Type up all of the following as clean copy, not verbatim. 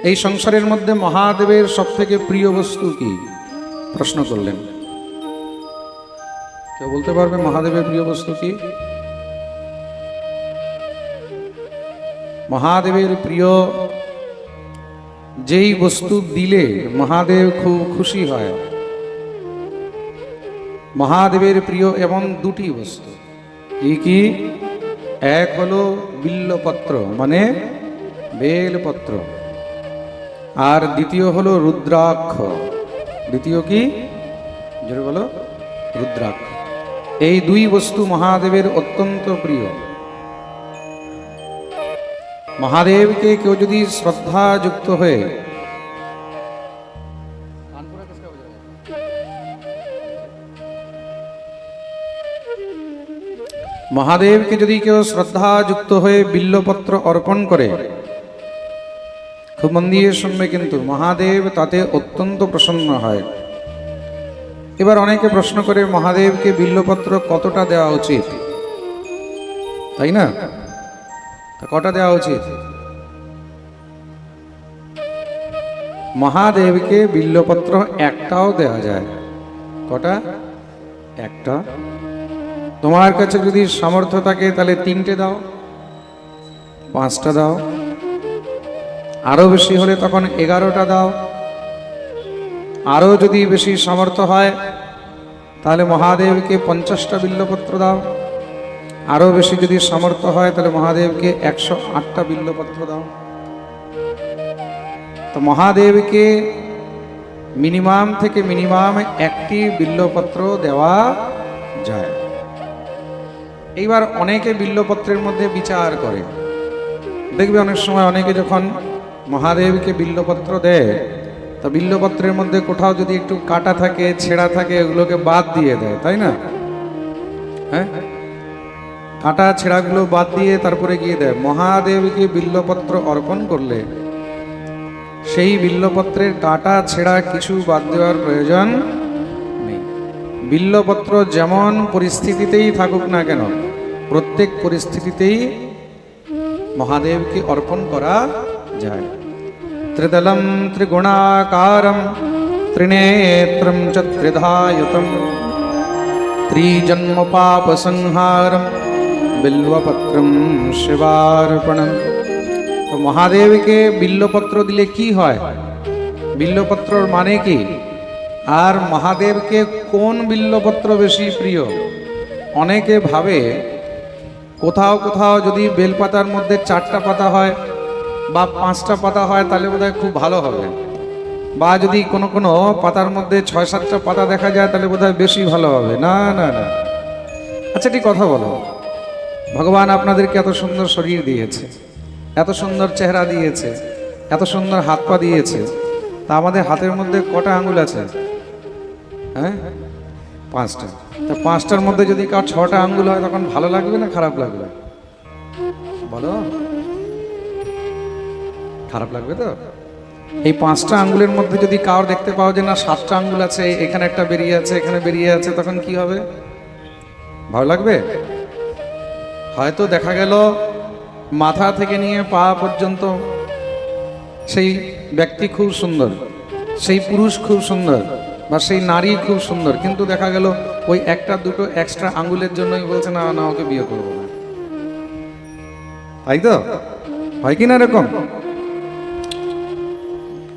এই সংসারের মধ্যে মহাদেবের সবথেকে প্রিয় বস্তু কি? প্রশ্ন করলেন। কেউ বলতে পারবে মহাদেবের প্রিয় বস্তু কি? মহাদেবের প্রিয় যেই বস্তু দিলে মহাদেব খুব খুশি হয়, মহাদেবের প্রিয় এমন দুটি বস্তু। কি কি? এক হলো বিল্লপত্র মানে বেলপত্র, আর দ্বিতীয় হলো রুদ্রাক্ষ। দ্বিতীয় কি? জোরে বলো। রুদ্রাক্ষ। এই দুই বস্তু মহাদেবের অত্যন্ত প্রিয়। মহাদেবকে কেউ যদি শ্রদ্ধা যুক্ত হয়ে মহাদেবকে যদি কেউ শ্রদ্ধা যুক্ত হয়ে বিল্লপত্র অর্পণ করে, খুব মন দিয়ে শুনবে কিন্তু, মহাদেব তাতে অত্যন্ত প্রসন্ন হয়। এবার অনেকে প্রশ্ন করে মহাদেবকে বিল্লপত্র কতটা দেওয়া উচিত, তাই না? তা কটা দেওয়া উচিত? মহাদেবকে বিল্লপত্র একটাও দেওয়া যায়। কটা? একটা। তোমার কাছে যদি সামর্থ্য থাকে তাহলে 3টে দাও, 5টা দাও, আরো বেশি হলে তখন 11টা দাও। আরো যদি বেশি সামর্থ্য হয় তাহলে মহাদেবকে 50টা বিল্লপত্র দাও। আরো বেশি যদি সামর্থ্য হয় তাহলে মহাদেবকে 108টা বিল্লপত্র দাও। তো মহাদেবকে মিনিমাম থেকে মিনিমাম 1টি বিল্লপত্র দেওয়া যায়। এইবার অনেকে বিল্লপত্রের মধ্যে বিচার করে, দেখবে অনেক সময় অনেকে যখন মহাদেবকে বিল্লপত্র দেয়, তা বিল্লপত্রের মধ্যে কোথাও যদি একটু কাটা থাকে, ছেঁড়া থাকে, ওগুলোকে বাদ দিয়ে দেয়, তাই না? হ্যাঁ, কাটা ছেঁড়াগুলো বাদ দিয়ে তারপরে গিয়ে দেয়। মহাদেবকে বিল্লপত্র অর্পণ করলে সেই বিল্লপত্রের কাটা ছেঁড়া কিছু বাদ দেওয়ার প্রয়োজন নেই। বিল্লপত্র যেমন পরিস্থিতিতেই থাকুক না কেন, প্রত্যেক পরিস্থিতিতেই মহাদেবকে অর্পণ করা যায়। ত্রিদলম ত্রিগুণাকারম ত্রিনেত্রম চ ত্রিধায়ুতম ত্রিজন্ম পাপ সংহারম বিল্বপত্রম শিবার্পণম। তো মহাদেবকে বিল্লপত্র দিলে কি হয়? বিল্লপত্রর মানে কি? আর মহাদেবকে কোন বিল্লপত্র বেশি প্রিয়? অনেকে ভাবে কোথাও কোথাও যদি বেলপাতার মধ্যে 4টা পাতা হয় বা 5টা পাতা হয় তাহলে বোধহয় খুব ভালো হবে, বা যদি কোনো কোনো পাতার মধ্যে 6-7টা পাতা দেখা যায় তাহলে বোধহয় বেশি ভালো হবে। না না না। আচ্ছা, ঠিক কথা বলো, ভগবান আপনাদেরকে এত সুন্দর শরীর দিয়েছে, এত সুন্দর চেহারা দিয়েছে, এত সুন্দর হাত পা দিয়েছে, তা আমাদের হাতের মধ্যে কটা আঙ্গুল আছে? হ্যাঁ, 5টা। তা 5টার মধ্যে যদি কার 6টা আঙ্গুল হয় তখন ভালো লাগবে না খারাপ লাগবে? বলো, খারাপ লাগবে তো? এই 5টা আঙ্গুলের মধ্যে যদি কার দেখতে পাও যে না 7টা আঙ্গুল আছে, এখানে একটা বেরিয়ে আছে, এখানে বেরিয়ে আছে, তখন কি হবে? ভালো লাগবে? হয়তো দেখা গেল মাথা থেকে নিয়ে পা পর্যন্ত সেই ব্যক্তি খুব সুন্দর, সেই পুরুষ খুব সুন্দর, বা সেই নারী খুব সুন্দর, কিন্তু দেখা গেল ওই 1-2 এক্সট্রা আঙ্গুলের জন্যই বলছে না না ওকে বিয়ে করবো না। তাই তো হয় কি না? এরকম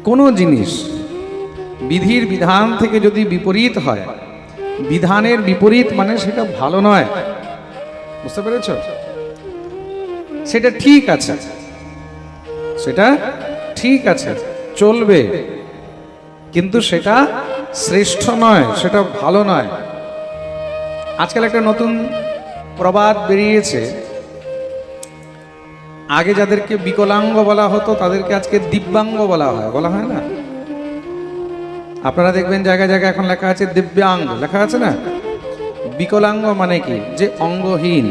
কোনো জিনিস বিধির বিধান থেকে যদি বিপরীত হয়, বিধানের বিপরীত মানে সেটা ভালো নয়। বুঝতে পেরেছ? সেটা ঠিক আছে, সেটা ঠিক আছে, চলবে, কিন্তু সেটা শ্রেষ্ঠ নয়, সেটা ভালো নয়। আজকাল একটা নতুন প্রবাদ বেরিয়েছে, আগে যাদেরকে বিকলাঙ্গ বলা হতো তাদেরকে আজকে দিব্যাঙ্গ বলা হয়, বলা হয় না? আপনারা দেখবেন জায়গায় জায়গায় এখন লেখা আছে দিব্যাঙ্গ, লেখা আছে না? বিকলাঙ্গ মানে কি? যে অঙ্গহীন।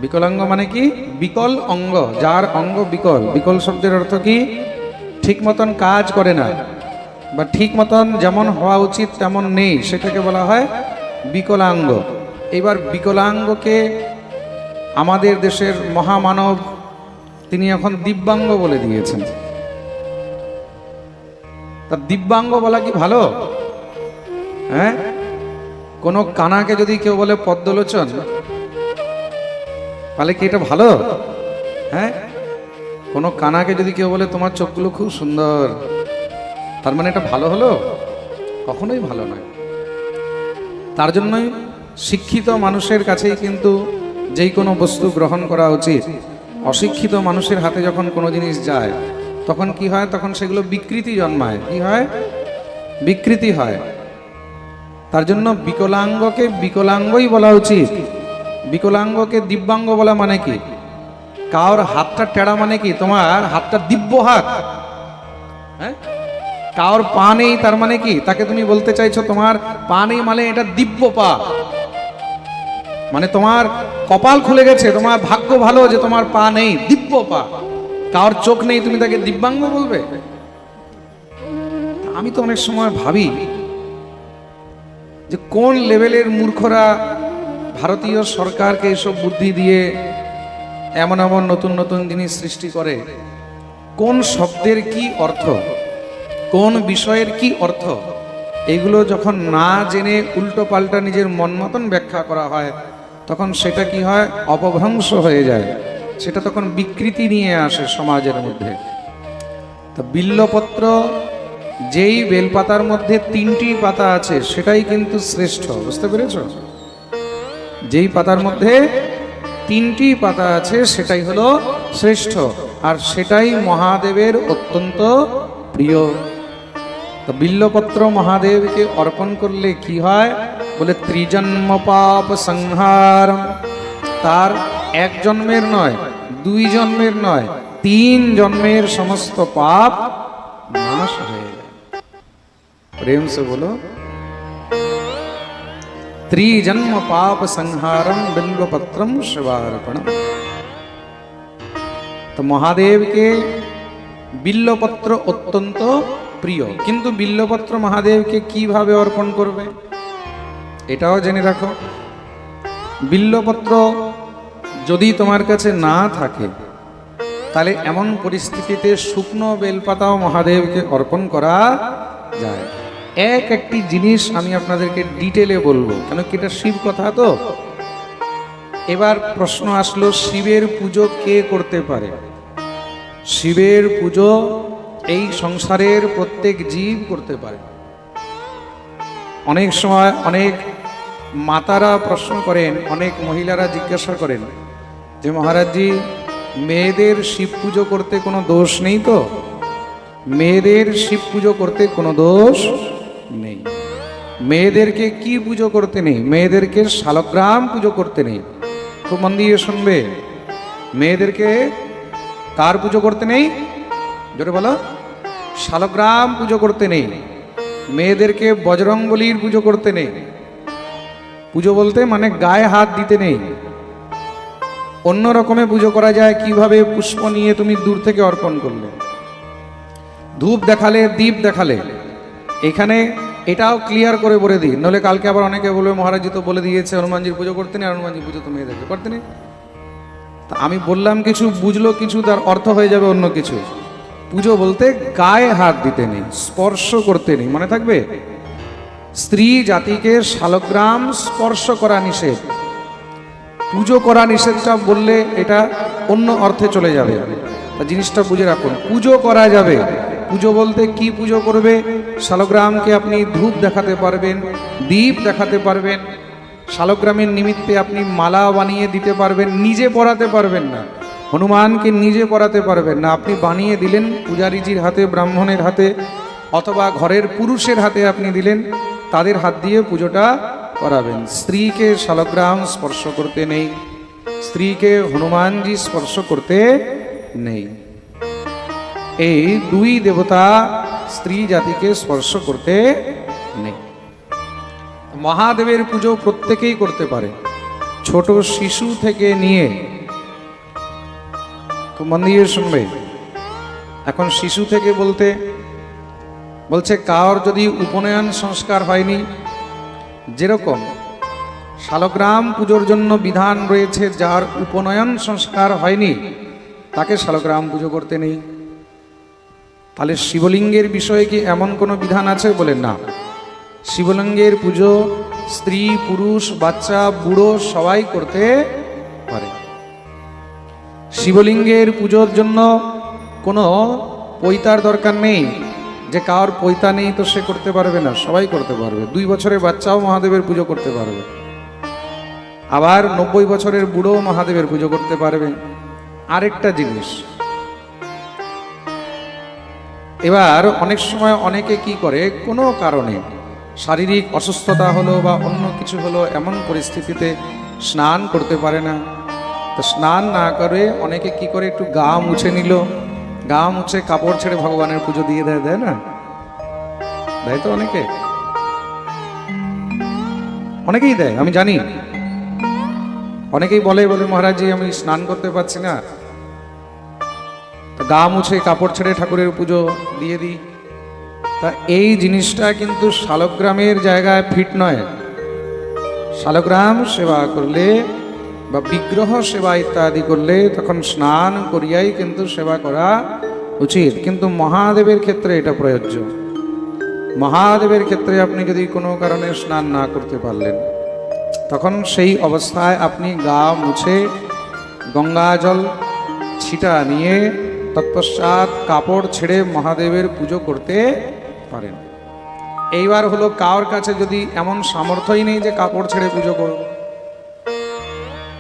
বিকলাঙ্গ মানে কি? বিকল অঙ্গ, যার অঙ্গ বিকল। বিকল শব্দের অর্থ কি? ঠিক মতন কাজ করে না, বা ঠিক মতন যেমন হওয়া উচিত তেমন নেই, সেটাকে বলা হয় বিকলাঙ্গ। এবার বিকলাঙ্গকে আমাদের দেশের মহামানব তিনি এখন দিব্যাঙ্গ বলে দিয়েছেন। তা দিব্যাঙ্গ বলা কি ভালো? হ্যাঁ, কোনো কানাকে যদি কেউ বলে পদ্মলোচন, তাহলে কি এটা ভালো? হ্যাঁ, কোনো কানাকে যদি কেউ বলে তোমার চোখগুলো খুব সুন্দর, তার মানে এটা ভালো হলো? কখনোই ভালো নয়। তার জন্যই শিক্ষিত মানুষের কাছেই কিন্তু যেই কোনো বস্তু গ্রহণ করা উচিত। অশিক্ষিত মানুষের হাতে যখন কোনো জিনিস যায় তখন কি হয়? তখন সেগুলো বিকৃতি জন্মায়। কি হয়? বিকৃতি হয়। তার জন্য বিকলাঙ্গকে বিকলাঙ্গই বলা উচিত। বিকলাঙ্গকে দিব্যাঙ্গ বলা মানে কি? কার হাতটা টেড়া মানে কি? তোমার হাতটা দিব্য হাত। হ্যাঁ, কার পা নেই তার মানে কি? তাকে তুমি বলতে চাইছো তোমার পা নেই মানে এটা দিব্য পা, মানে তোমার কপাল খুলে গেছে, তোমার ভাগ্য ভালো যে তোমার পা নেই, দিব্য পা। কার চোখ নেই, তুমি তাকে দিব্যাঙ্গ বলবে? আমি তো অনেক সময় ভাবি যে কোন লেভেলের মূর্খরা ভারতীয় সরকারকে এসব বুদ্ধি দিয়ে এমন এমন নতুন নতুন জিনিস সৃষ্টি করে। কোন শব্দের কি অর্থ, কোন বিষয়ের কি অর্থ, এগুলো যখন না জেনে উল্টো পাল্টা নিজের মন মতন ব্যাখ্যা করা হয়, তখন সেটা কি হয়? অপভ্রংশ হয়ে যায়। সেটা তখন বিকৃতি নিয়ে আসে সমাজের মধ্যে। তো বিল্লপত্র, যেই বেলপাতার মধ্যে 3টি পাতা আছে সেটাই কিন্তু শ্রেষ্ঠ। বুঝতে পেরেছ? যেই পাতার মধ্যে 3টি পাতা আছে সেটাই হলো শ্রেষ্ঠ, আর সেটাই মহাদেবের অত্যন্ত প্রিয়। তো বিল্লপত্র মহাদেবকে অর্পণ করলে কি হয়? বলে ত্রিজন্ম পাপ সংহার। তার 1 জন্মের নয়, 2 জন্মের নয়, 3 জন্মের সমস্ত পাপ নাশ হয়ে যায়। প্রেম से बोलो, त्रिजन्म पाप संहारम बिल्वपत्रम शिवार्पणम। तो महादेव के बिल्लपत्र अत्यंत प्रिय, किन्तु बिल्लपत्र महादेव के কিভাবে অর্পণ করবে এটাও জেনে রাখো। বিল্লপত্র যদি তোমার কাছে না থাকে তাহলে এমন পরিস্থিতিতে শুকনো বেলপাতাও মহাদেবকে অর্পণ করা যায়। একটি জিনিস আমি আপনাদেরকে ডিটেলে বলবো, কেন কি এটা শিব কথা। তো এবার প্রশ্ন আসলো, শিবের পুজো কে করতে পারে? শিবের পুজো এই সংসারের প্রত্যেক জীব করতে পারে। অনেক সময় অনেক মাতারা প্রশ্ন করেন, অনেক মহিলারা জিজ্ঞাসা করেন যে মহারাজজি, মেয়েদের শিব পুজো করতে কোনো দোষ নেই তো? মেয়েদের শিব পুজো করতে কোনো দোষ নেই। মেয়েদেরকে কি পুজো করতে নেই? মেয়েদেরকে শালগ্রাম পুজো করতে নেই। খুব মন দিয়ে শুনবে, মেয়েদেরকে কার পুজো করতে নেই? জোরে বলো। শালগ্রাম পুজো করতে নেই। মেয়েদেরকে বজরংবলীর পুজো করতে নেই। পুজো বলতে মানে গায়ে হাত দিতে নেই। অন্য রকমে পুজো করা যায়। কিভাবে? পুষ্প নিয়ে তুমি দূর থেকে অর্পণ করলে, ধূপ দেখালে, দীপ দেখালে। এখানে এটাও ক্লিয়ার করে বলে দিই, নলে কালকে আবার অনেকে বলবে মহারাজজি তো বলে দিয়েছে হনুমানজির পুজো করতে নেই, হনুমানজি পুজো তো মেয়েদেরকে করতে নেই। তা আমি বললাম কিছু, বুঝলো কিছু, তার অর্থ হয়ে যাবে অন্য কিছু। পুজো বলতে গায়ে হাত দিতে নেই, স্পর্শ করতে নেই, মনে থাকবে। স্ত্রী জাতিকে শালগ্রাম স্পর্শ করা নিষেধ। পুজো করা নিষেধটা বললে এটা অন্য অর্থে চলে যাবে। তা জিনিসটা বুঝে রাখুন, পুজো করা যাবে। পুজো বলতে কি পুজো করবে? শালগ্রামকে আপনি ধূপ দেখাতে পারবেন, দীপ দেখাতে পারবেন, শালগ্রামের নিমিত্তে আপনি মালা বানিয়ে দিতে পারবেন। নিজে পরাতে পারবেন না, হনুমানকে নিজে পরাতে পারবেন না, আপনি বানিয়ে দিলেন পূজারীজির হাতে, ব্রাহ্মণের হাতে, অথবা ঘরের পুরুষের হাতে আপনি দিলেন, তাদের হাত দিয়ে পুজোটা করাবেন। স্ত্রীকে শালগ্রাম স্পর্শ করতে নেই, স্ত্রীকে হনুমানজি স্পর্শ করতে নেই। এই 2 দেবতা স্ত্রী জাতিকে স্পর্শ করতে নেই। মহাদেবের পুজো প্রত্যেকেই করতে পারে, ছোট শিশু থেকে নিয়ে। খুব মন দিয়ে শুনবে। এখন শিশু থেকে বলতে বলছে কার যদি উপনয়ন সংস্কার হয়নি, যেরকম শালগ্রাম পুজোর জন্য বিধান রয়েছে, যার উপনয়ন সংস্কার হয়নি তাকে শালগ্রাম পুজো করতে নেই। তাহলে শিবলিঙ্গের বিষয়ে কি এমন কোনো বিধান আছে? বলে না। শিবলিঙ্গের পুজো স্ত্রী, পুরুষ, বাচ্চা, বুড়ো সবাই করতে পারে। শিবলিঙ্গের পুজোর জন্য কোনো পৈতার দরকার নেই, যে কার পৈতা নেই তো সে করতে পারবে না, সবাই করতে পারবে। 2 বছরের বাচ্চাও মহাদেবের পুজো করতে পারবে, আবার 90 বছরের বুড়ো মহাদেবের পুজো করতে পারবে। আরেকটা জিনিস, এবার অনেক সময় অনেকে কি করে, কোনো কারণে শারীরিক অসুস্থতা হলো বা অন্য কিছু হলো, এমন পরিস্থিতিতে স্নান করতে পারে না। তো স্নান না করে অনেকে কি করে, একটু গা মুছে নিল, গা মুছে কাপড় ছেড়ে ভগবানের পুজো দিয়ে দেয়, দেয় না? দেয় তো অনেকে, অনেকেই দেয়, আমি জানি। অনেকেই বলে মহারাজ জি আমি স্নান করতে পারছি না, গা মুছে কাপড় ছেড়ে ঠাকুরের পুজো দিয়ে দিই। তা এই জিনিসটা কিন্তু শালগ্রামের জায়গায় ফিট নয়। শালগ্রাম সেবা করলে বা বিগ্রহ সেবা ইত্যাদি করলে তখন স্নান করিয়াই কিন্তু সেবা করা উচিত। কিন্তু মহাদেবের ক্ষেত্রে এটা প্রযোজ্য। মহাদেবের ক্ষেত্রে আপনি যদি কোনো কারণে স্নান না করতে পারলেন, তখন সেই অবস্থায় আপনি গা মুছে গঙ্গা জল ছিটা নিয়ে তৎপশ্চাৎ কাপড় ছেড়ে মহাদেবের পুজো করতে পারেন। এইবার হলো, কার কাছে যদি এমন সামর্থ্যই নেই যে কাপড় ছেড়ে পুজো করব,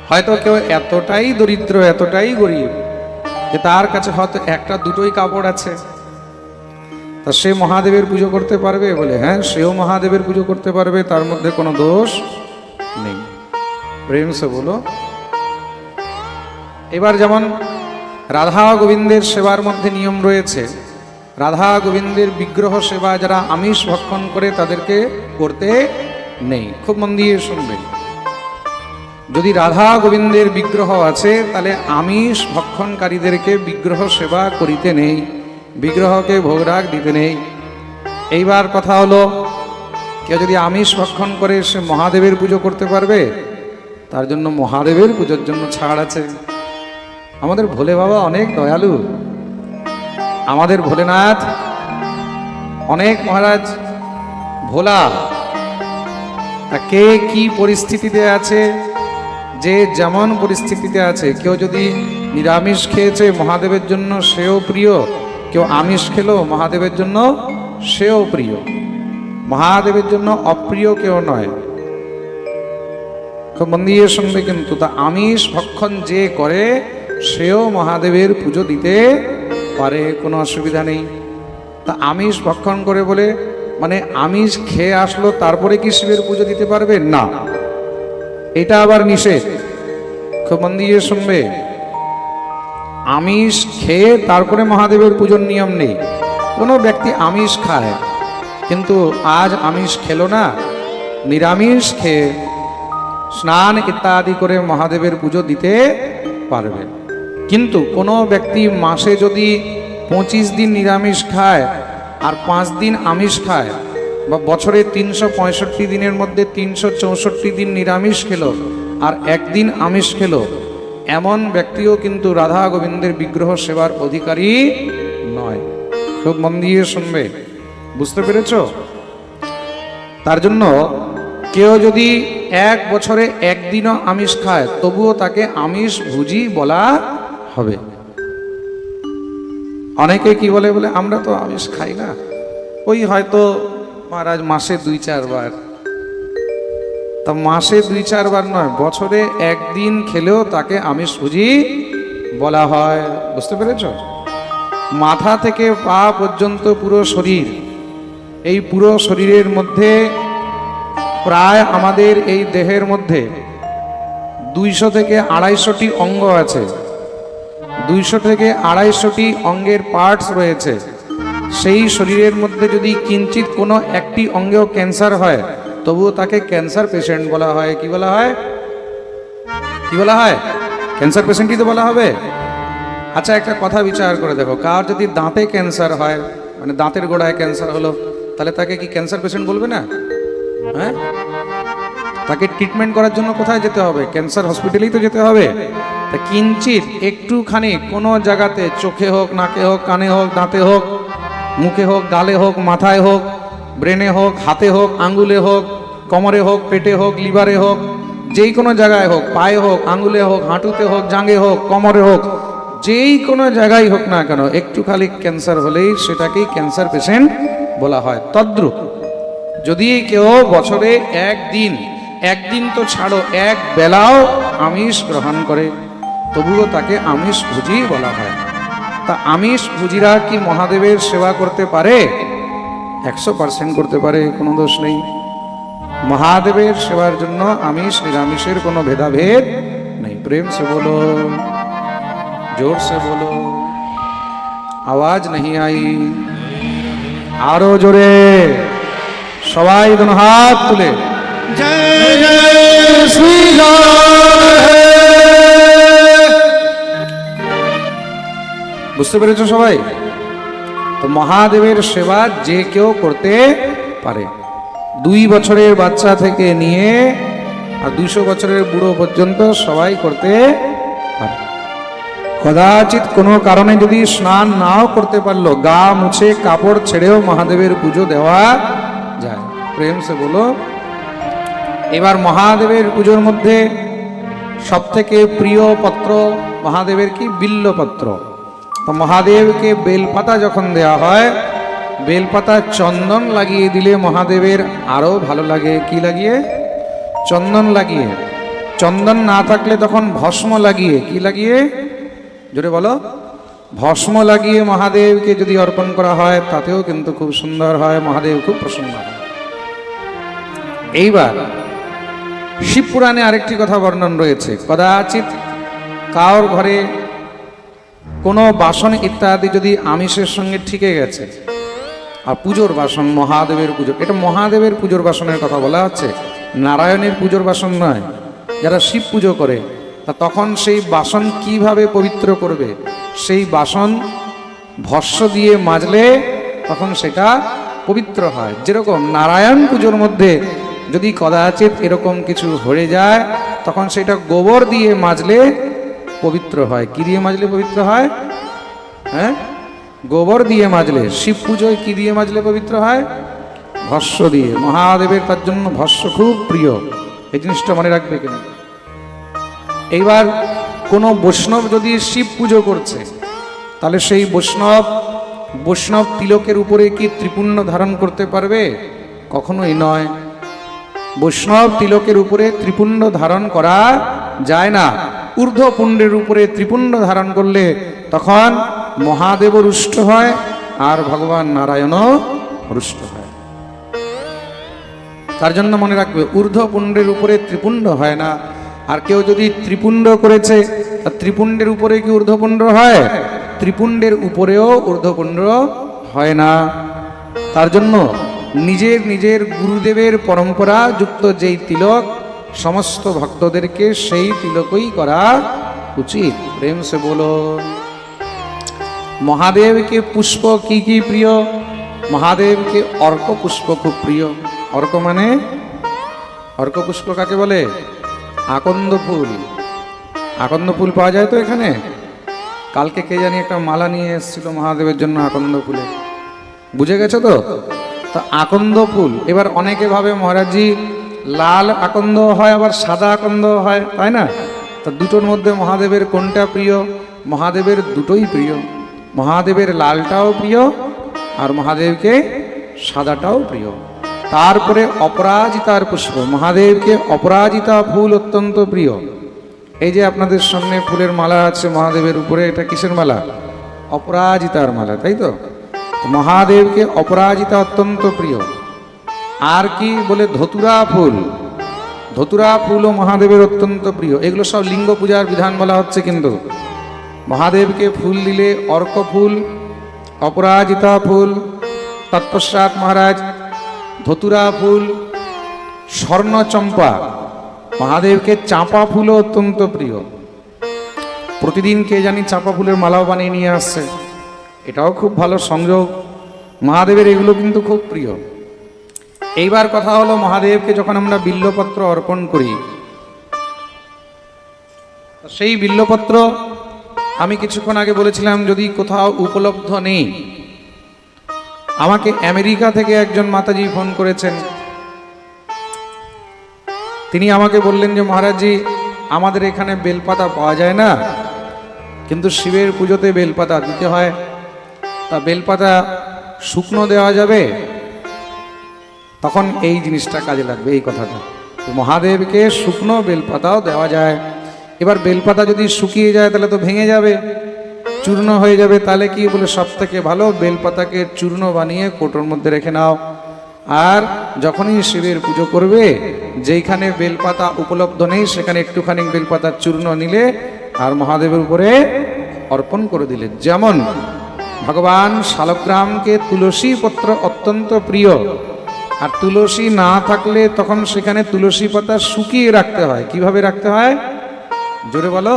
হয়তো কেউ এতটাই দরিদ্র, এতটাই গরিব যে তার কাছে হয়তো 1-2টোই কাপড় আছে, তা সে মহাদেবের পুজো করতে পারবে? বলে হ্যাঁ, সেও মহাদেবের পুজো করতে পারবে, তার মধ্যে কোনো দোষ নেই। প্রেম সে বলো। এবার যেমন রাধা গোবিন্দের সেবার মধ্যে নিয়ম রয়েছে, রাধা গোবিন্দের বিগ্রহ সেবা যারা আমিষ ভক্ষণ করে তাদেরকে করতে নেই। খুব মন দিয়ে শুনবেন, যদি রাধা গোবিন্দের বিগ্রহ আছে তাহলে আমিষ ভক্ষণকারীদেরকে বিগ্রহ সেবা করিতে নেই, বিগ্রহকে ভোগরাগ দিতে নেই। এইবার কথা হলো, কেউ যদি আমিষ ভক্ষণ করে সে মহাদেবের পুজো করতে পারবে? তার জন্য মহাদেবের পুজোর জন্য ছাড় আছে। আমাদের ভোলে বাবা অনেক দয়ালু, আমাদের ভোলেনাথ অনেক মহারাজ ভোলা। তা কে কি পরিস্থিতিতে আছে, যে যেমন পরিস্থিতিতে আছে, কেউ যদি নিরামিষ খেয়েছে মহাদেবের জন্য সেও প্রিয়, কেউ আমিষ খেলো মহাদেবের জন্য সেও প্রিয়। মহাদেবের জন্য অপ্রিয় কেউ নয়। খুব মন দিয়ে শুনবে কিন্তু, তা আমিষ ভক্ষণ যে করে সেও মহাদেবের পুজো দিতে পারে, কোনো অসুবিধা নেই। তা আমিষ ভক্ষণ করে বলে মানে আমিষ খেয়ে আসলো তারপরে কি শিবের পুজো দিতে পারবে? না, এটা আবার নিষেধ। খুব মন দিয়ে শুনবে, আমিষ খেয়ে তারপরে মহাদেবের পুজোর নিয়ম নেই। কোনো ব্যক্তি আমিষ খায় কিন্তু আজ আমিষ খেলো না, নিরামিষ খেয়ে স্নান ইত্যাদি করে মহাদেবের পুজো দিতে পারবে। কিন্তু কোনো ব্যক্তি মাসে যদি 25 দিন নিরামিষ খায় আর 5 দিন আমিষ খায়, বা বছরে 365 দিনের মধ্যে 364 দিন নিরামিষ খেলো আর 1 দিন আমিষ খেলো, এমন ব্যক্তিও কিন্তু রাধা গোবিন্দের বিগ্রহ সেবার অধিকারী নয়। খুব মন দিয়ে শুনবে, বুঝতে পেরেছ? তার জন্য কেউ যদি 1 বছরে 1 দিনও আমিষ খায় তবুও তাকে আমিষ ভুজি বলা হবে। অনেকে কি বলে, বলে আমরা তো আমিষ খাই না, ওই হয়তো মহারাজ মাসে 2-4 বার। তা মাসে 2-4 বার নয়, বছরে 1 দিন খেলেও তাকে আমিষ ভুজি বলা হয়। বুঝতে পেরেছ? মাথা থেকে পা পর্যন্ত পুরো শরীর, এই পুরো শরীরের মধ্যে প্রায় আমাদের এই দেহের মধ্যে 200 থেকে 250টি অঙ্গ আছে। 200 থেকে 250টি অঙ্গের পার্টস রয়েছে। সেই শরীরের মধ্যে যদি কিঞ্চিত কোনো একটি অঙ্গেও ক্যান্সার হয় তবুও তাকে ক্যান্সার পেশেন্ট বলা হয়। কি বলা হয়? কি বলা হয়? ক্যান্সার পেশেন্টই তো বলা হবে। আচ্ছা, একটা কথা বিচার করে দেখো, কার যদি দাঁতে ক্যান্সার হয়, মানে দাঁতের গোড়ায় ক্যান্সার হলো, তাহলে তাকে কি ক্যান্সার পেশেন্ট বলবে না? হ্যাঁ, তাকে ট্রিটমেন্ট করার জন্য কোথায় যেতে হবে? ক্যান্সার হসপিটালেই তো যেতে হবে। তা কিঞ্চিত একটুখানি কোনো জায়গাতে, চোখে হোক, নাকে হোক, কানে হোক, দাঁতে হোক, মুখে হোক, গালে হোক, মাথায় হোক, ব্রেনে হোক, হাতে হোক, আঙ্গুলে হোক, কোমরে হোক, পেটে হোক, লিভারে হোক, যেই কোনো জায়গায় হোক, পায়ে হোক, আঙ্গুলে হোক, হাঁটুতে হোক, জাঙ্গে হোক, কোমরে হোক, যেই কোনো জায়গায় হোক না কেন, একটু খালি ক্যান্সার হলেই সেটাকেই ক্যান্সার পেশেন্ট বলা হয়। তদ্রূপ যদি কেউ বছরে একদিন তো ছাড়ো, এক বেলাও আমিষ গ্রহণ করে, তবুও তাকে আমিষ ভুজি বলা হয়। তা আমিষ ভুজিরা কি মহাদেবের সেবা করতে পারে? 100% করতে পারে, কোনো দোষ নেই। মহাদেবের সেবার জন্য আমিষ নিরামিষের কোনো ভেদাভেদ নেই। প্রেম সে বলো, জোর সে বলো, আওয়াজ नहीं आई, আরো জোরে সবাই दोनों হাত তুলে जय जय श्री राम। বুঝতে পেরেছো সবাই? তো মহাদেবের সেবা যে কেউ করতে পারে, 2 বছরের বাচ্চা থেকে নিয়ে আর 200 বছরের বুড়ো পর্যন্ত সবাই করতে পারে। কদাচিৎ কোনো কারণে যদি স্নান নাও করতে পারলো, গা মুছে কাপড় ছেড়েও মহাদেবের পুজো দেওয়া যায়। প্রেম সে বলো। এবার মহাদেবের পুজোর মধ্যে সব থেকে প্রিয় পত্র মহাদেবের কি? বিল্লপত্র। তো মহাদেবকে বেলপাতা যখন দেওয়া হয়, বেলপাতা চন্দন লাগিয়ে দিলে মহাদেবের আরো ভালো লাগে। কি লাগিয়ে? চন্দন লাগিয়ে। চন্দন না থাকলে তখন ভস্ম লাগিয়ে। কি লাগিয়ে? জোরে বলো। ভস্ম লাগিয়ে মহাদেবকে যদি অর্পণ করা হয় তাতেও কিন্তু খুব সুন্দর হয়, মহাদেব খুব প্রসন্ন হয়। এইবার শিবপুরাণে আরেকটি কথা বর্ণন রয়েছে। কদাচিৎ কার ঘরে কোনো বাসন ইত্যাদি যদি আমিষের সঙ্গে ঠিকে গেছে, আর পুজোর বাসন, মহাদেবের পুজো, এটা মহাদেবের পুজোর বাসনের কথা বলা হচ্ছে, নারায়ণের পুজোর বাসন নয়। যারা শিব পুজো করে তা তখন সেই বাসন কিভাবে পবিত্র করবে? সেই বাসন ভস্ম দিয়ে মাজলে তখন সেটা পবিত্র হয়। যেরকম নারায়ণ পুজোর মধ্যে যদি কদাচিৎ এরকম কিছু হয়ে যায়, তখন সেটা গোবর দিয়ে মাজলে পবিত্র হয়। কি দিয়ে মাজলে পবিত্র হয়? হ্যাঁ, গোবর দিয়ে মাজলে। শিব পুজোয় কি দিয়ে মাজলে পবিত্র হয়? ভস্ম দিয়ে। মহাদেবের তার জন্য ভস্ম খুব প্রিয়, এই জিনিসটা মনে রাখবে কিনা। এইবার কোনো বৈষ্ণব যদি শিব পুজো করছে, তাহলে সেই বৈষ্ণব তিলকের উপরে কি ত্রিপুণ্ড ধারণ করতে পারবে? কখনোই নয়। বৈষ্ণব তিলকের উপরে ত্রিপুণ্ড ধারণ করা যায় না। ঊর্ধ্বপুণ্ডের উপরে ত্রিপুণ্ড ধারণ করলে তখন মহাদেব রুষ্ট হয় আর ভগবান নারায়ণও রুষ্ট হয়। তার জন্য মনে রাখবে, ঊর্ধ্বপুণ্ডের উপরে ত্রিপুণ্ড হয় না। আর কেউ যদি ত্রিপুণ্ড করেছে, ত্রিপুণ্ডের উপরে কি ঊর্ধ্বপুণ্ড হয়? ত্রিপুণ্ডের উপরেও ঊর্ধ্বপুণ্ড হয় না। তার জন্য নিজের নিজের গুরুদেবের পরম্পরা যুক্ত যেই তিলক, সমস্ত ভক্তদেরকে সেই তিলকই করা উচিত। প্রেম সে বলো। মহাদেবকে পুষ্প কি কি প্রিয়? মহাদেবকে অর্ক পুষ্প খুব প্রিয়। অর্ক মানে? অর্ক পুষ্প কাকে বলে? আকন্দ ফুল। আকন্দ ফুল পাওয়া যায় তো এখানে। কালকে কে জানি একটা মালা নিয়ে এসেছিল মহাদেবের জন্য আকন্দ ফুলে। বুঝে গেছো তো? তো আকন্দ ফুল। এবার অনেকে ভাবে মহারাজজি লাল আকন্দ হয়, আবার সাদা আকন্দ হয়, তাই না? তো দুটোর মধ্যে মহাদেবের কোনটা প্রিয়? মহাদেবের দুটোই প্রিয়। মহাদেবের লালটাও প্রিয় আর মহাদেবকে সাদাটাও প্রিয়। তারপরে অপরাজিতার পুষ্প। মহাদেবকে অপরাজিতা ফুল অত্যন্ত প্রিয়। এই যে আপনাদের সামনে ফুলের মালা আছে মহাদেবের উপরে, এটা কিসের মালা? অপরাজিতার মালা, তাই তো? মহাদেবকে অপরাজিতা অত্যন্ত প্রিয়। আর কি বলে? ধতুরা ফুল। ধতুরা ফুলও মহাদেবের অত্যন্ত প্রিয়। এগুলো সব লিঙ্গ পূজার বিধান বলা হচ্ছে, কিন্তু মহাদেবকে ফুল দিলে অর্ক ফুল, অপরাজিতা ফুল, তৎপশ্চাৎ মহারাজ ধতুরা ফুল, স্বর্ণচম্পা, মহাদেবকে চাঁপা ফুলও অত্যন্ত প্রিয়। প্রতিদিন কে জানি চাঁপা ফুলের মালাও বানিয়ে নিয়ে আসছে, এটাও খুব ভালো সংযোগ। মহাদেবের এগুলো কিন্তু খুব প্রিয়। এইবার কথা হলো, মহাদেবকে যখন আমরা বিল্লপত্র অর্পণ করি, সেই বিল্লপত্র আমি কিছুক্ষণ আগে বলেছিলাম যদি কোথাও উপলব্ধ নেই, আমাকে আমেরিকা থেকে একজন মাতাজি ফোন করেছেন। তিনি আমাকে বললেন যে মহারাজজি, আমাদের এখানে বেলপাতা পাওয়া যায় না, কিন্তু শিবের পুজোতে বেলপাতা দিতে হয়। তা বেলপাতা শুকনো দেওয়া যাবে? তখন এই জিনিসটা কাজে লাগবে, এই কথাটা। মহাদেবকে শুকনো বেলপাতাও দেওয়া যায়। এবার বেলপাতা যদি শুকিয়ে যায় তাহলে তো ভেঙে যাবে, চূর্ণ হয়ে যাবে। তাহলে কি বলে, সব থেকে ভালো বেলপাতাকে চূর্ণ বানিয়ে কোটোর মধ্যে রেখে নাও। আর যখনই শিবের পুজো করবে, যেইখানে বেলপাতা উপলব্ধ নেই সেখানে একটুখানি বেলপাতার চূর্ণ নিলে আর মহাদেবের উপরে অর্পণ করে দিলে। যেমন ভগবান শালগ্রামকে তুলসী পত্র অত্যন্ত প্রিয়, আর তুলসী না থাকলে তখন সেখানে তুলসী পাতা শুকিয়ে রাখতে হয়। কিভাবে রাখতে হয়? জোরে বলো।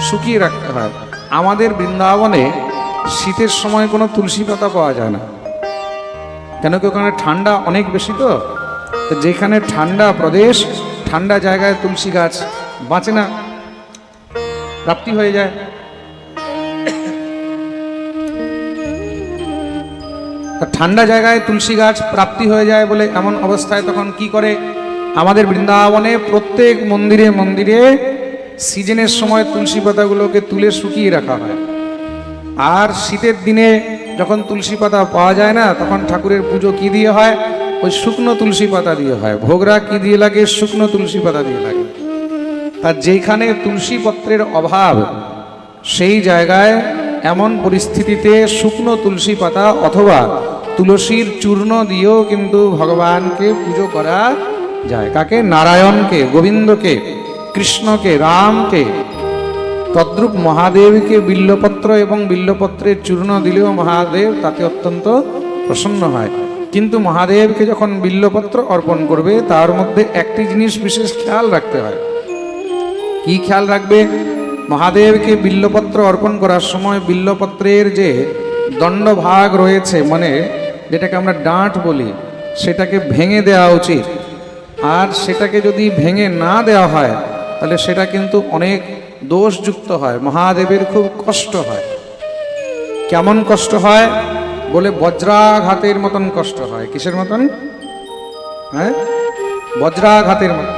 শুকিয়ে রাখতে হয়। আমাদের বৃন্দাবনে শীতের সময় কোনো তুলসী পাতা পাওয়া যায় না, কেন কি ওখানে ঠান্ডা অনেক বেশি। তো যেখানে ঠান্ডা প্রদেশ, ঠান্ডা জায়গায় তুলসী গাছ বাঁচে না, প্রাপ্তি হয়ে যায়। ঠান্ডা জায়গায় তুলসী গাছ প্রাপ্তি হয়ে যায় বলে এমন অবস্থায় তখন কি করে, আমাদের বৃন্দাবনে প্রত্যেক মন্দিরে মন্দিরে সিজনের সময় তুলসী পাতাগুলোকে তুলে শুকিয়ে রাখা হয়। আর শীতের দিনে যখন তুলসী পাতা পাওয়া যায় না, তখন ঠাকুরের পুজো কি দিয়ে হয়? ওই শুকনো তুলসী পাতা দিয়ে হয়। ভোগরা কি দিয়ে লাগে? শুকনো তুলসী পাতা দিয়ে লাগে। আর যেখানে তুলসী পত্রের অভাব, সেই জায়গায় এমন পরিস্থিতিতে শুকনো তুলসী পাতা অথবা তুলসীর চূর্ণ দিয়েও কিন্তু ভগবানকে পুজো করা যায়। কাকে? নারায়ণকে, গোবিন্দকে, কৃষ্ণকে, রামকে। তদ্রূপ মহাদেবকে বিল্লপত্র এবং বিল্লপত্রের চূর্ণ দিলেও মহাদেব তাতে অত্যন্ত প্রসন্ন হয়। কিন্তু মহাদেবকে যখন বিল্লপত্র অর্পণ করবে, তার মধ্যে একটি জিনিস বিশেষ খেয়াল রাখতে হয়। কি খেয়াল রাখবে? মহাদেবকে বিল্লপত্র অর্পণ করার সময় বিল্লপত্রের যে দণ্ডভাগ রয়েছে, মানে যেটাকে আমরা ডাঁট বলি, সেটাকে ভেঙে দেওয়া উচিত। আর সেটাকে যদি ভেঙে না দেওয়া হয় তাহলে সেটা কিন্তু অনেক দোষযুক্ত হয়, মহাদেবের খুব কষ্ট হয়। কেমন কষ্ট হয় বলে, বজ্রাঘাতের মতন কষ্ট হয়। কিসের মতন? হ্যাঁ, বজ্রাঘাতের মতন।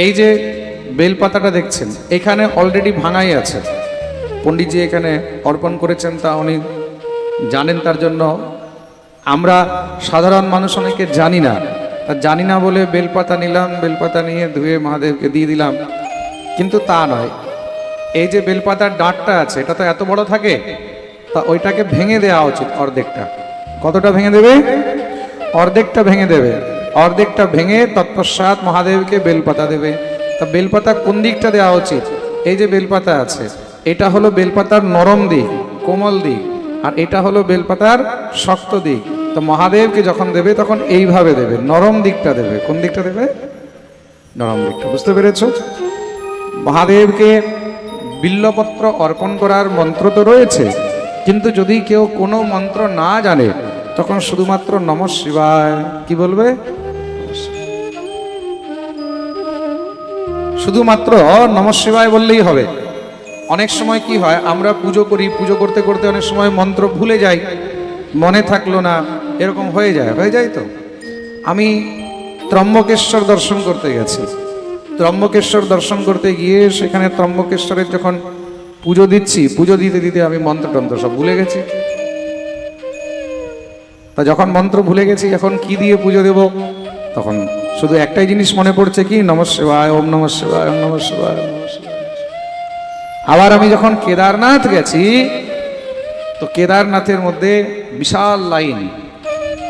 এই যে বেলপাতাটা দেখছেন, এখানে অলরেডি ভাঙাই আছে। পণ্ডিতজি এখানে অর্পণ করেছেন, তা উনি জানেন। তার জন্য আমরা সাধারণ মানুষ অনেকে জানি না। তা জানি না বলে বেলপাতা নিলাম, বেলপাতা নিয়ে ধুয়ে মহাদেবকে দিয়ে দিলাম, কিন্তু তা নয়। এই যে বেলপাতার ডাঁটটা আছে, এটা তো এত বড় থাকে, তা ওইটাকে ভেঙে দেওয়া উচিত অর্ধেকটা। কতটা ভেঙে দেবে? অর্ধেকটা ভেঙে দেবে। অর্ধেকটা ভেঙে তৎপশ্চাৎ মহাদেবকে বেলপাতা দেবে। তা বেলপাতা কোন দিকটা দেওয়া উচিত? এই যে বেলপাতা আছে, এটা হলো বেলপাতার নরম দিক, কোমল দিক, আর এটা হলো বেলপাতার শক্ত দিক। তো মহাদেবকে যখন দেবে তখন এইভাবে দেবে, নরম দিকটা দেবে। কোন দিকটা দেবে? নরম দিকটা। বুঝতে পেরেছ? মহাদেবকে বিল্লপত্র অর্পণ করার মন্ত্র তো রয়েছে, কিন্তু যদি কেউ কোনো মন্ত্র না জানে তখন শুধুমাত্র নমঃ শিবায় কি বলবে? শুধুমাত্র নমঃ শিবায় বললেই হবে। অনেক সময় কি হয়, আমরা পুজো করি, পুজো করতে করতে অনেক সময় মন্ত্র ভুলে যাই, মনে থাকলো না, এরকম হয়ে যায় তো। আমি ত্রম্বকেশ্বর দর্শন করতে গেছি। ত্রম্বকেশ্বর দর্শন করতে গিয়ে সেখানে ত্রম্বকেশ্বরের যখন পুজো দিচ্ছি, পুজো দিতে দিতে আমি মন্ত্রতন্ত্র সব ভুলে গেছি। তা যখন মন্ত্র ভুলে গেছি, এখন কি দিয়ে পুজো দেব? তখন শুধু একটাই জিনিস মনে পড়ছে, কি? নমঃ শিবায়, ওম নমঃ শিবায়, ওম নমঃ শিবায়, ওম নমঃ শিবায়। আবার আমি যখন কেদারনাথ গেছি, তো কেদারনাথের মধ্যে বিশাল লাইন,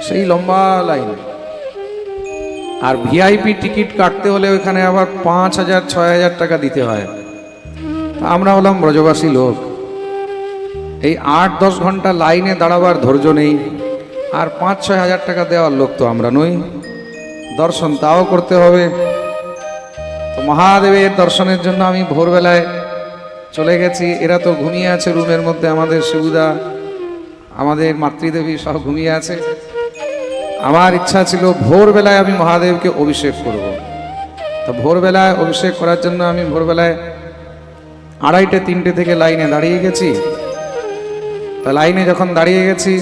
সেই লম্বা লাইন। আর ভিআইপি টিকিট কাটতে হলে ওখানে আবার 5,000 6,000 টাকা দিতে হয়। আমরা হলাম ব্রজবাসী লোক, এই 8-10 ঘন্টা লাইনে দাঁড়াবার ধৈর্য নেই। আর 5-6 হাজার টাকা দেওয়ার লোক তো আমরা নই। দর্শন তাও করতে হবে। তো মহাদেবের দর্শনের জন্য আমি ভোরবেলায় চলে গেছি। এরা তো ঘুমিয়ে আছে রুমের মধ্যে, আমাদের শিবুদা, আমাদের মাতৃদেবী সব ঘুমিয়ে আছে। আমার ইচ্ছা ছিল ভোরবেলায় আমি মহাদেবকে অভিষেক করব। তো ভোরবেলায় অভিষেক করার জন্য আমি ভোরবেলায় আড়াইটে 3টে থেকে লাইনে দাঁড়িয়ে গেছি। তা লাইনে যখন দাঁড়িয়ে গেছি,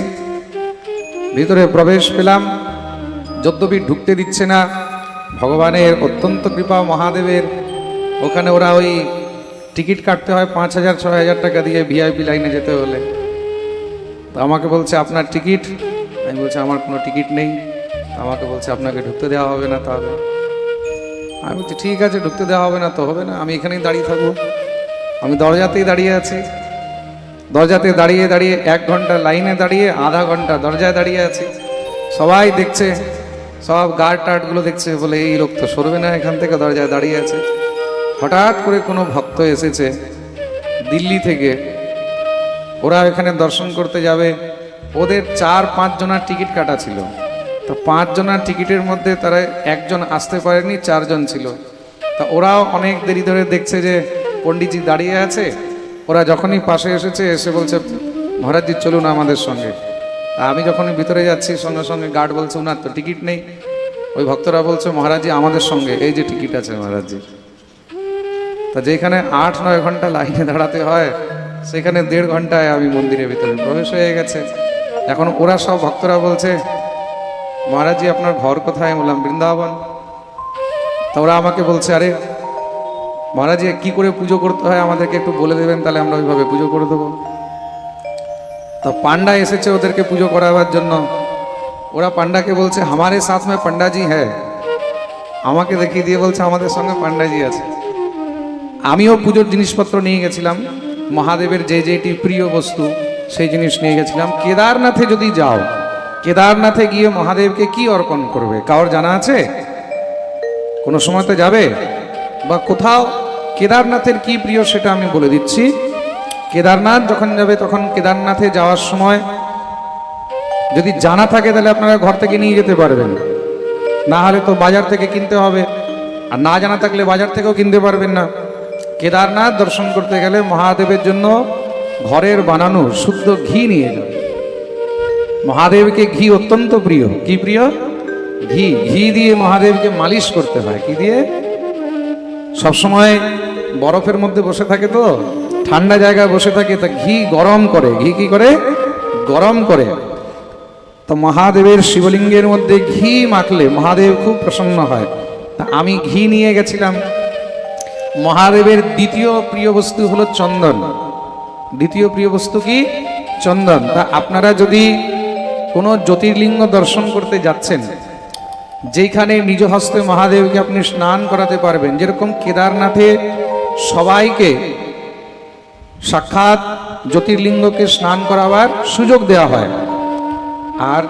ভিতরে প্রবেশ পেলাম, যদ্যপি ঢুকতে দিচ্ছে না। ভগবানের অত্যন্ত কৃপা, মহাদেবের। ওখানে ওরা ওই টিকিট কাটতে হয় 5,000-6,000 টাকা দিয়ে ভিআইপি লাইনে যেতে হলে। তো আমাকে বলছে আপনার টিকিট। আমি বলছি আমার কোনো টিকিট নেই। আমাকে বলছে আপনাকে ঢুকতে দেওয়া হবে না। তাহলে আমি বলছি ঠিক আছে, ঢুকতে দেওয়া হবে না তো হবে না, আমি এখানেই দাঁড়িয়ে থাকবো। আমি দরজাতেই দাঁড়িয়ে আছি। দরজাতে দাঁড়িয়ে দাঁড়িয়ে 1 ঘন্টা লাইনে দাঁড়িয়ে, আধা ঘন্টা দরজায় দাঁড়িয়ে আছি। সবাই দেখছে, সব গার্ড টার্ডগুলো দেখছে, বলে এই লোক তো সরবে না এখান থেকে, দরজায় দাঁড়িয়ে আছে। হঠাৎ করে কোনো ভক্ত এসেছে দিল্লি থেকে, ওরা এখানে দর্শন করতে যাবে। ওদের 4-5 জনের টিকিট কাটা ছিল। তো 5 জনের টিকিটের মধ্যে তারা একজন আসতে পারেনি, 4 জন ছিল। তা ওরাও অনেক দেরি ধরে দেখছে যে পণ্ডিতজি দাঁড়িয়ে আছে। ওরা যখনই পাশে এসেছে, এসে বলছে মহারাজজি চলুন আমাদের সঙ্গে। তা আমি যখনই ভিতরে যাচ্ছি, সঙ্গে সঙ্গে গার্ড বলছে ওনার তো টিকিট নেই। ওই ভক্তরা বলছে মহারাজজি আমাদের সঙ্গে, এই যে টিকিট আছে মহারাজজি। তা যেখানে 8-9 ঘন্টা লাইনে দাঁড়াতে হয়, সেখানে 1.5 ঘন্টায় আমি মন্দিরের ভিতরে প্রবেশ হয়ে গেছে। এখন ওরা সব ভক্তরা বলছে মহারাজজি আপনার ঘর কোথায়? বললাম বৃন্দাবন। তা ওরা আমাকে বলছে আরে মহারাজজি কি করে পুজো করতে হয় আমাদেরকে একটু বলে দেবেন, তাহলে আমরা ওইভাবে পুজো করে দেবো। তা পান্ডা এসেছে ওদেরকে পুজো করাবার জন্য। ওরা পান্ডাকে বলছে হামারে সাথ মে পান্ডাজি হ্যাঁ। আমাকে দেখিয়ে দিয়ে বলছে আমাদের সঙ্গে পান্ডাজি আছে। আমিও পুজোর জিনিসপত্র নিয়ে গেছিলাম, মহাদেবের যে যেটি প্রিয় বস্তু সেই জিনিস নিয়ে গেছিলাম। কেদারনাথে যদি যাও, কেদারনাথে গিয়ে মহাদেবকে কি অর্পণ করবে কারোর জানা আছে? কোনো সময় তো যাবে বা কোথাও, কেদারনাথের কি প্রিয় সেটা আমি বলে দিচ্ছি। কেদারনাথ যখন যাবে, তখন কেদারনাথে যাওয়ার সময় যদি জানা থাকে তাহলে আপনারা ঘর থেকে নিয়ে যেতে পারবেন, না হলে তো বাজার থেকে কিনতে হবে। আর না জানা থাকলে বাজার থেকেও কিনতে পারবেন না। কেদারনাথ দর্শন করতে গেলে মহাদেবের জন্য ঘরের বানানো শুদ্ধ ঘি নিয়ে যাবে। মহাদেবকে ঘি অত্যন্ত প্রিয়। কি প্রিয়? ঘি। ঘি দিয়ে মহাদেবকে মালিশ করতে হয়। কি দিয়ে? সবসময় বরফের মধ্যে বসে থাকে, তো ঠান্ডা জায়গায় বসে থাকে, তা ঘি গরম করে। ঘি কি করে? গরম করে। তো মহাদেবের শিবলিঙ্গের মধ্যে ঘি মাখলে মহাদেব খুব প্রসন্ন হয়। তা আমি ঘি নিয়ে গেছিলাম। মহাদেবের দ্বিতীয় প্রিয় বস্তু হলো চন্দন। দ্বিতীয় প্রিয় বস্তু কি? চন্দন। তা আপনারা যদি কোনো জ্যোতির্লিঙ্গ দর্শন করতে যাচ্ছেন, যেখানে নিজ হস্তে মহাদেবকে আপনি স্নান করাতে পারবেন, যেরকম কেদারনাথে সবাইকে সাক্ষাৎ জ্যোতির্লিঙ্গকে স্নান করাবার সুযোগ দেওয়া হয়, আর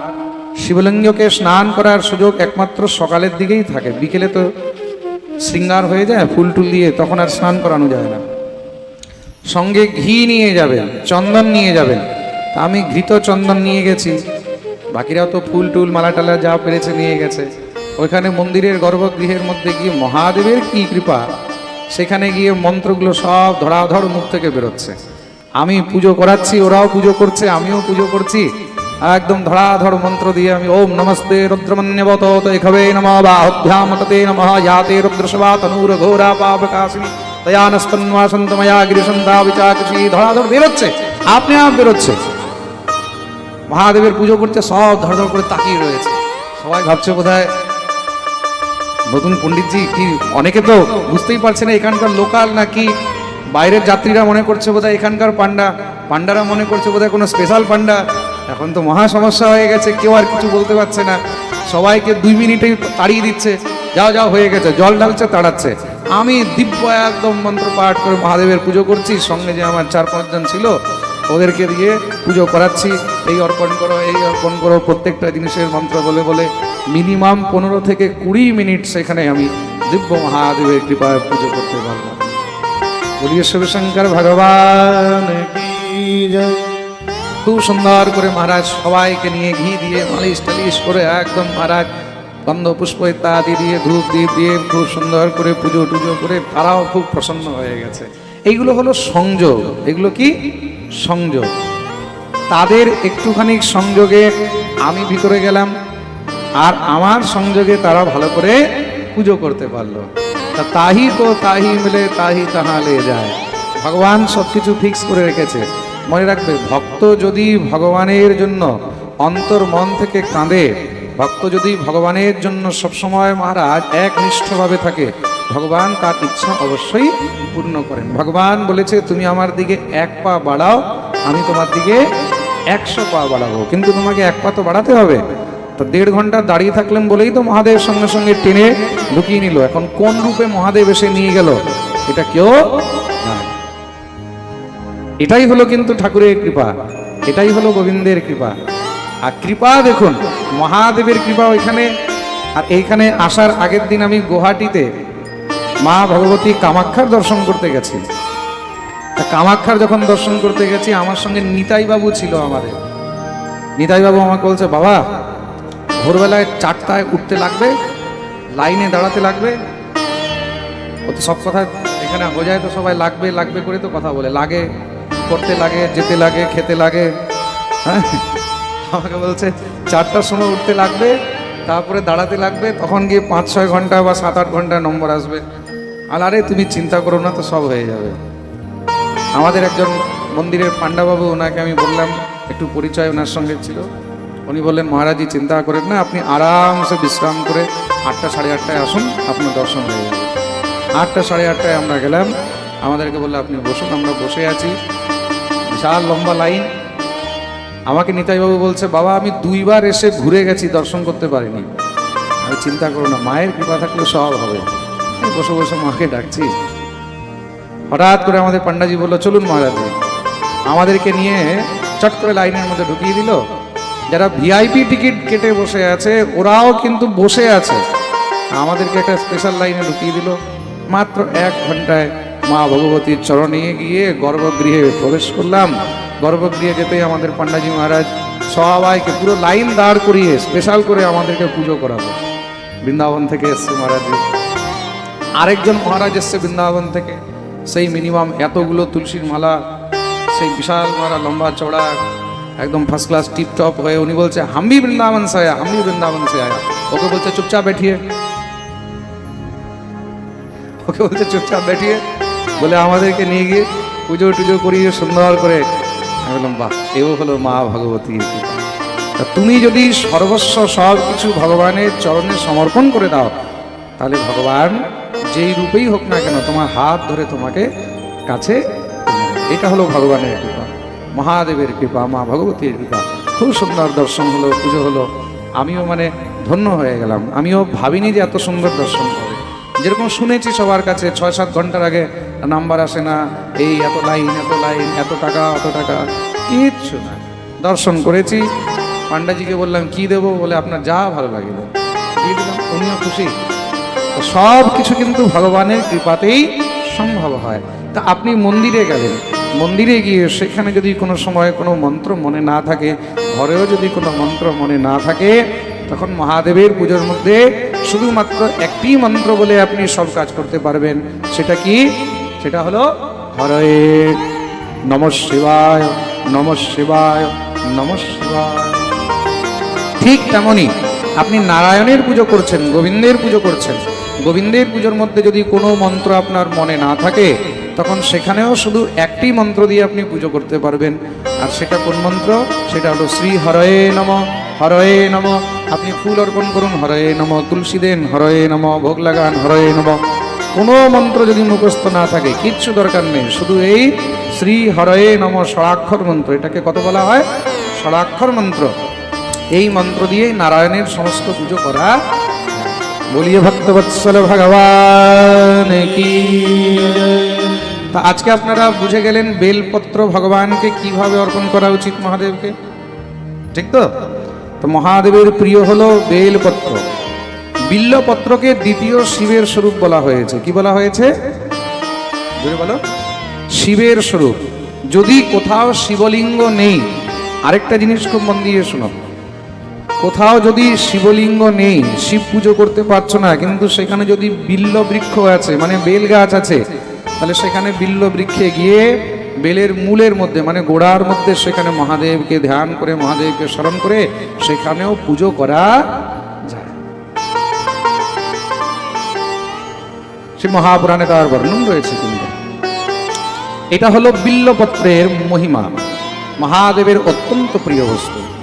শিবলিঙ্গকে স্নান করার সুযোগ একমাত্র সকালের দিকেই থাকে। বিকেলে তো শৃঙ্গার হয়ে যায় ফুল টুল দিয়ে, তখন আর স্নান করানো যায় না। সঙ্গে ঘি নিয়ে যাবেন, চন্দন নিয়ে যাবেন। তা আমি ঘৃত চন্দন নিয়ে গেছি, বাকিরাও তো ফুল টুল মালা টালা যা পেরেছে নিয়ে গেছে। ওইখানে মন্দিরের গর্ভগৃহের মধ্যে গিয়ে মহাদেবের কি কৃপা, সেখানে গিয়ে মন্ত্রগুলো সব ধড়াধড় মুখ থেকে বেরোচ্ছে। আমি পুজো করাচ্ছি, ওরাও পুজো করছে, আমিও পুজো করছি। একদম ধড়াধড় মন্ত্র দিয়ে আমি ওম নমস্তে রুদ্রমন্যবত তৈখবে নমঃ বাহুভ্যামততে নমঃ যাতে রুদ্রশবা তনুর ঘোরা পাপকাশিনী তয়ানস্তন্বাসন্তময়া গিরিসন্ধ্যা বিচাকৃষি, ধড়াধড় বেরোচ্ছে, আপনি আপ বেরোচ্ছে। মহাদেবের পুজো করছে, সব ধড়ধড় করে তাকিয়ে রয়েছে। সবাই ভাবছে বোধহয় নতুন পণ্ডিতজি কি, অনেকে তো বুঝতেই পারছে না এখানকার লোকাল নাকি বাইরের যাত্রীরা মনে করছে বোধহয় এখানকার পান্ডা, পান্ডারা মনে করছে বোধহয় কোনো স্পেশাল পান্ডা। এখন তো মহা সমস্যা হয়ে গেছে, কেউ আর কিছু বলতে পারছে না, সবাইকে 2 মিনিটেই তাড়িয়ে দিচ্ছে, যাও যাও হয়ে গেছে, জল ঢালছে, তাড়াচ্ছে। আমি দিব্য একদম মন্ত্র পাঠ করে মহাদেবের পুজো করছি, সঙ্গে যে আমার 4-5 জন ছিল ওদেরকে দিয়ে পুজো করাচ্ছি। এই অর্পণ করো, এই অর্পণ করো, প্রত্যেকটা জিনিসের মন্ত্র বলে বলে মিনিমাম 15 থেকে 20 মিনিট সেখানে আমি দিব্য মহাদেবের কৃপায় পুজো করতে পারলাম। বলিয়ে শিবশঙ্কর ভগবান কি জয়। খুব সুন্দর করে মহারাজ সবাইকে নিয়ে ঘি দিয়ে মালিশ টালিশ করে একদম মহারাজ গন্ধ পুষ্প ইত্যাদি দিয়ে ধূপ দ্বীপ দিয়ে খুব সুন্দর করে পুজো টুজো করে তারাও খুব প্রসন্ন হয়ে গেছে। এইগুলো হলো সংযোগ। এগুলো কি? সংযোগ। তাদের একটুখানি সংযোগে আমি ভিতরে গেলাম, আর আমার সংযোগে তারা ভালো করে পুজো করতে পারলো। তা তাহি তো তাহি মিলে তাহি তাহা লে যায়। ভগবান সবকিছু ফিক্স করে রেখেছে। মনে রাখবে, ভক্ত যদি ভগবানের জন্য অন্তর মন থেকে কাঁদে, ভক্ত যদি ভগবানের জন্য সবসময় মহারাজ একনিষ্ঠভাবে থাকে, ভগবান তার ইচ্ছা অবশ্যই পূর্ণ করেন। ভগবান বলেছে তুমি আমার দিকে 1 পা বাড়াও, আমি তোমার দিকে 100 পা বাড়াবো, কিন্তু তোমাকে 1 পা তো বাড়াতে হবে। তো 1.5 ঘন্টা দাঁড়িয়ে থাকলেন বলেই তো মহাদেব সঙ্গে সঙ্গে টেনে ঢুকিয়ে নিল। এখন কোন রূপে মহাদেব এসে নিয়ে গেল এটা কেউ জানে না। এটাই হলো কিন্তু ঠাকুরের কৃপা, এটাই হলো গোবিন্দের কৃপা। আর কৃপা দেখুন, মহাদেবের কৃপা ওইখানে। আর এইখানে আসার আগের দিন আমি গুয়াহাটিতে মা ভগবতী কামাখ্যার দর্শন করতে গেছি। তা কামাখ্যার যখন দর্শন করতে গেছি, আমার সঙ্গে নিতাই বাবু ছিল। আমাদের নিতাই বাবু আমাকে বলছে, বাবা ভোরবেলায় 4টায় উঠতে লাগবে, লাইনে দাঁড়াতে লাগবে। ও তো সব কথা এখানে বোঝায়, তো সবাই লাগবে লাগবে করে তো কথা বলে, লাগে করতে লাগে, যেতে লাগে, খেতে লাগে। হ্যাঁ, আমাকে বলছে 4টার সময় উঠতে লাগবে, তারপরে দাঁড়াতে লাগবে, তখন গিয়ে 5-6 ঘন্টা বা 7-8 ঘন্টা নম্বর আসবে। আর আরে তুমি চিন্তা করো না, তো সব হয়ে যাবে। আমাদের একজন মন্দিরের পাণ্ডাবাবু, ওনাকে আমি বললাম, একটু পরিচয় ওনার সঙ্গে ছিল। উনি বললেন, মহারাজজি চিন্তা করেন না, আপনি আরামসে বিশ্রাম করে 8টা 8:30টায় আসুন, আপনার দর্শন হয়ে যাবে। 8টা 8:30টায় আমরা গেলাম। আমাদেরকে বললে আপনি বসুন, আমরা বসে আছি, বিশাল লম্বা লাইন। আমাকে নিতাইবাবু বলছে, বাবা আমি 2 বার এসে ঘুরে গেছি, দর্শন করতে পারিনি। আমি চিন্তা করো না, মায়ের কৃপা থাকলে সব হবে। আমি বসে বসে মাকে ডাকছি। হঠাৎ করে আমাদের পান্ডাজি বললো, চলুন মহারাজজি। আমাদেরকে নিয়ে চট করে লাইনের মধ্যে ঢুকিয়ে দিল। যারা ভিআইপি টিকিট কেটে বসে আছে ওরাও কিন্তু বসে আছে, আমাদেরকে একটা স্পেশাল লাইনে ঢুকিয়ে দিল। মাত্র 1 ঘন্টায় মা ভগবতীর চরণে গিয়ে গর্ভগৃহে প্রবেশ করলাম। গর্ভগৃহে যেতেই আমাদের পান্ডাজি মহারাজ সবাইকে পুরো লাইন দাঁড় করিয়ে স্পেশাল করে আমাদেরকে পুজো করাবো। বৃন্দাবন থেকে এসছে মহারাজ, আরেকজন মহারাজ এসছে বৃন্দাবন থেকে, সেই মিনিমাম এতগুলো তুলসীর মালা, সেই বিশাল মালা লম্বা চওড়া, একদম ফার্স্ট ক্লাস টিপ টপ হয়ে। উনি বলছে, হাম ভি বৃন্দাবন সে আয়া, হাম ভি বৃন্দাবন সে আয়া। ওকে বলছে চুপচাপ बैठिए, ওকে বলছে চুপচাপ बैठिए, বলে আমাদেরকে নিয়ে গিয়ে পুজো টুজো করিয়ে সুন্দর করে। আমি বললাম, বাহ, এও হলো মা ভগবতীর কৃপা। তা তুমি যদি সর্বস্ব সব কিছু ভগবানের চরণে সমর্পণ করে দাও, তাহলে ভগবান যেই রূপেই হোক না কেন তোমার হাত ধরে তোমাকে কাছে টেনে নেবে। এটা হলো ভগবানের কৃপা, মহাদেবের কৃপা, মা ভগবতীর কৃপা। খুব সুন্দর দর্শন হলো, পুজো হলো। আমিও ধন্য হয়ে গেলাম। আমিও ভাবিনি যে এত সুন্দর দর্শন হবে। যেরকম শুনেছি সবার কাছে 6-7 ঘন্টার আগে নাম্বার আসে না, এই এত লাইন, এত টাকা, অত টাকা, কিচ্ছু না। দর্শন করেছি। পান্ডাজিকে বললাম কি দেবো, বলে আপনার যা ভালো লাগে দেন, দিয়ে দিলাম। উনিও খুশি। তো সব কিছু কিন্তু ভগবানের কৃপাতেই সম্ভব হয়। তা আপনি মন্দিরে গেলেন, মন্দিরে গিয়ে সেখানে যদি কোনো সময় কোনো মন্ত্র মনে না থাকে, ঘরেও যদি কোনো মন্ত্র মনে না থাকে, তখন মহাদেবের পুজোর মধ্যে শুধুমাত্র একটি মন্ত্র বলে আপনি সব কাজ করতে পারবেন। সেটা কি? সেটা হলো হরে নমঃ শিবায়, নমঃ শিবায়, নমঃ শিবায়। ঠিক তেমনই আপনি নারায়ণের পুজো করছেন, গোবিন্দের পুজো করছেন। গোবিন্দের পুজোর মধ্যে যদি কোনো মন্ত্র আপনার মনে না থাকে, তখন সেখানেও শুধু একটি মন্ত্র দিয়ে আপনি পুজো করতে পারবেন। আর সেটা কোন মন্ত্র? সেটা হলো শ্রী হরয়ে নমঃ, হরয়ে নমঃ। আপনি ফুল অর্পণ করুন, হরয়ে নমঃ, তুলসী দেন, হরয়ে নমঃ, ভোগ লাগান, হরয়ে নমঃ। কোনো মন্ত্র যদি মুখস্থ না থাকে, কিচ্ছু দরকার নেই, শুধু এই শ্রী হরয়ে নমঃ ষড়াক্ষর মন্ত্র, এটাকে কত বলা হয়? ষড়াক্ষর মন্ত্র। এই মন্ত্র দিয়ে নারায়ণের সমস্ত পুজো করা। বলিয়ে ভক্তবৎসল ভগবান কি। তা আজকে আপনারা বুঝে গেলেন বেলপত্র ভগবানকে কিভাবে অর্পণ করা উচিত, মহাদেবকে, ঠিক তো? তো মহাদেবের প্রিয় হলো বেলপত্র। বিল্লপত্রকে দ্বিতীয় শিবের স্বরূপ বলা হয়েছে। কি বলা হয়েছে? বলো। শিবের স্বরূপ। যদি কোথাও শিবলিঙ্গ নেই, আরেকটা জিনিস খুব মন দিয়ে শোনো, কোথাও যদি শিবলিঙ্গ নেই, শিব পুজো করতে পারছো না, কিন্তু সেখানে যদি বিল্ল বৃক্ষ আছে, মানে বেল গাছ আছে, তাহলে সেখানে বিল্ল বৃক্ষে গিয়ে বেলের মূলের মধ্যে, মানে গোড়ার মধ্যে, সেখানে মহাদেবকে ধ্যান করে, মহাদেবকে স্মরণ করে সেখানেও পুজো করা যায়। সে মহাপুরাণে তার বর্ণন রয়েছে। কিন্তু এটা হলো বিল্লপত্রের মহিমা, মহাদেবের অত্যন্ত প্রিয় বস্তু।